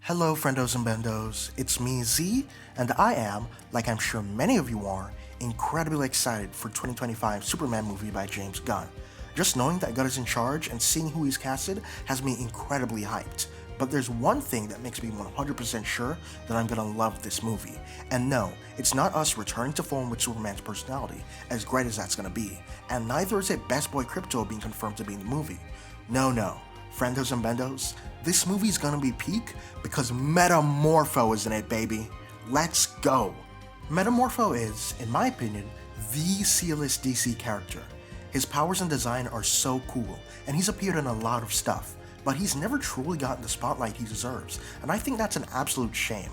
Hello, friendos and bendos. It's me, Z, and I am, like I'm sure many of you are, incredibly excited for 2025 Superman movie by James Gunn. Just knowing that Gunn is in charge and seeing who he's casted has me incredibly hyped. But there's one thing that makes me 100% sure that I'm gonna love this movie. And no, it's not us returning to form with Superman's personality, as great as that's gonna be, and neither is it Best Boy Crypto being confirmed to be in the movie. No. Friendos and bendos, this movie's gonna be peak because Metamorpho is in it, baby. Let's go! Metamorpho is, in my opinion, the C-list DC character. His powers and design are so cool, and he's appeared in a lot of stuff, but he's never truly gotten the spotlight he deserves, and I think that's an absolute shame.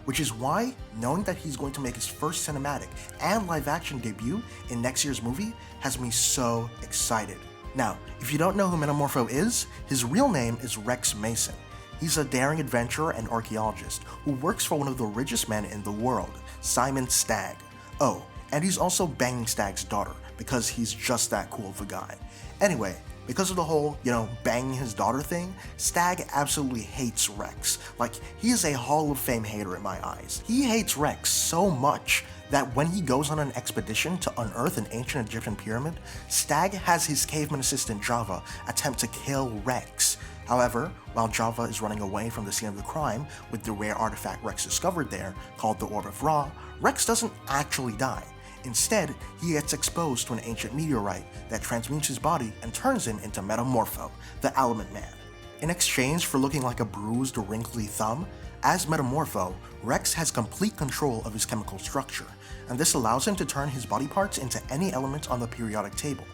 Which is why, knowing that he's going to make his first cinematic and live-action debut in next year's movie has me so excited. Now, if you don't know who Metamorpho is, his real name is Rex Mason. He's a daring adventurer and archaeologist who works for one of the richest men in the world, Simon Stagg. Oh, and he's also banging Stagg's daughter, because he's just that cool of a guy. Anyway, because of the whole, banging his daughter thing, Stagg absolutely hates Rex. Like, he is a Hall of Fame hater in my eyes. He hates Rex so much that when he goes on an expedition to unearth an ancient Egyptian pyramid, Stagg has his caveman assistant Java attempt to kill Rex. However, while Java is running away from the scene of the crime with the rare artifact Rex discovered there, called the Orb of Ra, Rex doesn't actually die. Instead, he gets exposed to an ancient meteorite that transmutes his body and turns him into Metamorpho, the Element Man. In exchange for looking like a bruised, wrinkly thumb, as Metamorpho, Rex has complete control of his chemical structure, and this allows him to turn his body parts into any element on the periodic table.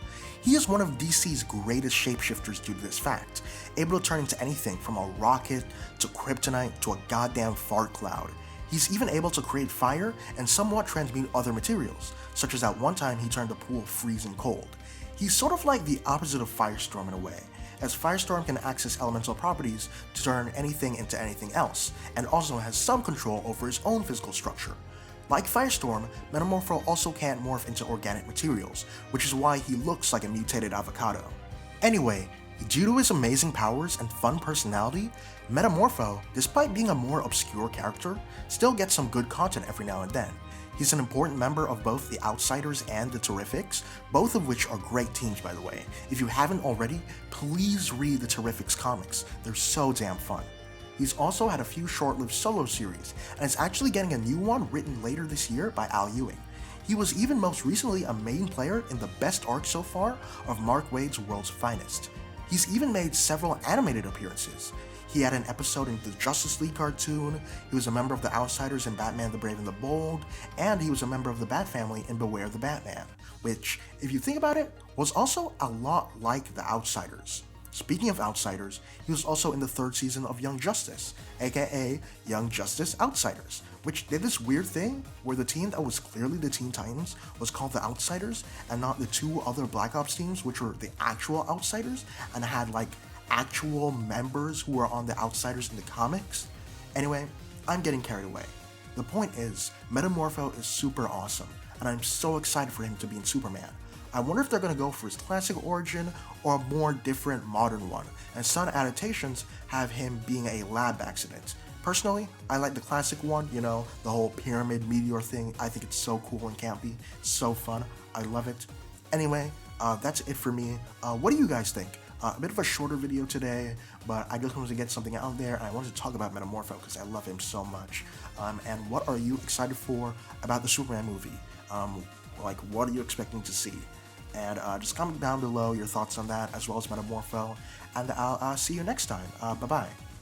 He is one of DC's greatest shapeshifters due to this fact, able to turn into anything from a rocket to kryptonite to a goddamn fart cloud. He's even able to create fire and somewhat transmute other materials, such as at one time he turned the pool freezing cold. He's sort of like the opposite of Firestorm in a way, as Firestorm can access elemental properties to turn anything into anything else, and also has some control over his own physical structure. Like Firestorm, Metamorpho also can't morph into organic materials, which is why he looks like a mutated avocado. Anyway, due to his amazing powers and fun personality, Metamorpho, despite being a more obscure character, still gets some good content every now and then. He's an important member of both the Outsiders and the Terrifics, both of which are great teams by the way. If you haven't already, please read the Terrifics comics, they're so damn fun. He's also had a few short-lived solo series, and is actually getting a new one written later this year by Al Ewing. He was even most recently a main player in the best arc so far of Mark Waid's World's Finest. He's even made several animated appearances. He had an episode in the Justice League cartoon, he was a member of the Outsiders in Batman the Brave and the Bold, and he was a member of the Bat Family in Beware the Batman, which, if you think about it, was also a lot like the Outsiders. Speaking of Outsiders, he was also in the third season of Young Justice, aka Young Justice Outsiders, which did this weird thing where the team that was clearly the Teen Titans was called the Outsiders and not the two other Black Ops teams which were the actual Outsiders and had actual members who were on the Outsiders in the comics. Anyway, I'm getting carried away. The point is, Metamorpho is super awesome, and I'm so excited for him to be in Superman. I wonder if they're going to go for his classic origin or a more different modern one, and some adaptations have him being a lab accident. Personally, I like the classic one, the whole pyramid meteor thing. I think it's so cool and campy, it's so fun, I love it. Anyway, that's it for me. What do you guys think? A bit of a shorter video today, but I just wanted to get something out there, and I wanted to talk about Metamorpho because I love him so much. And what are you excited for about the Superman movie? What are you expecting to see? And just comment down below your thoughts on that, as well as Metamorpho, and I'll see you next time. Bye-bye.